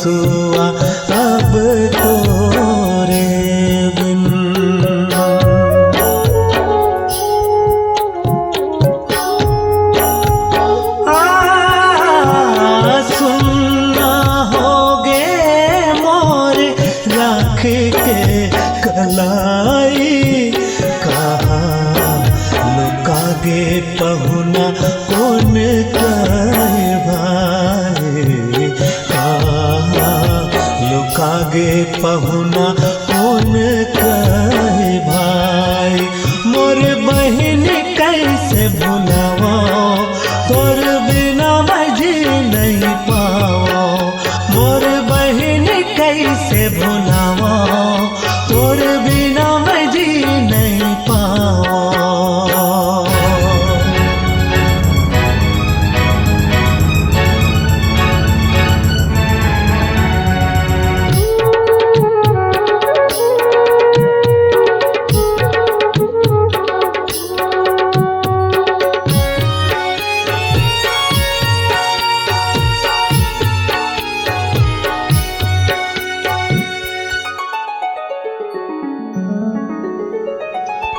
सुआ अब तोरे बिन। सुनना होगे मोरे राख के कलाई, कहाँ लुकागे पहुना कौन कहे भाई, कहाँ लुकागे पहुना कौन कहे भाई। मोर बहन कैसे भुलावा तोर बिना मजी नहीं पाओ, मोर बहन कैसे भुलावा तोर बिना मजी नहीं पाओ।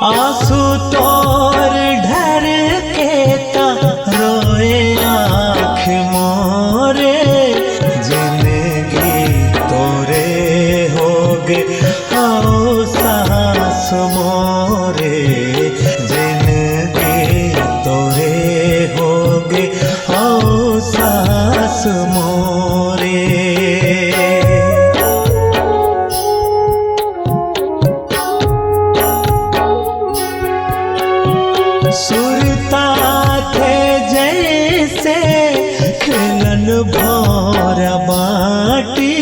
आंसू तोर ढर के ता रोए आँख मोरे, जिंदगी तोरे होगे आओ सास मोरे, जिंदगी तोरे होगे आओ सास मोरे। सुरता थे जैसे खेलन भोर बाटी,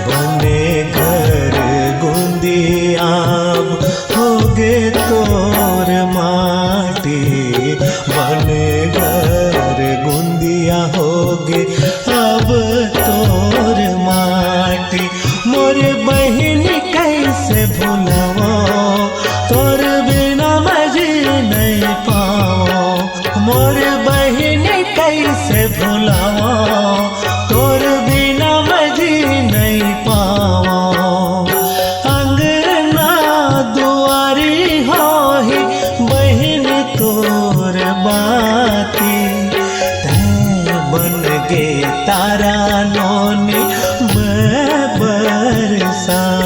बने घर गुंदियाब होगे तोर माटी, बने घर गुंदिया होगे अब तोर माटी। मोर बहन कैसे भुलावा तोर बिना मजी नहीं पाओ, मोर बहन कैसे भुलावा तोर बिना मजी नहीं पाओ। अंगना दुआरी हो ही बहन तोर बाती, तै बन गे तारा नोनी मैं बरसाती।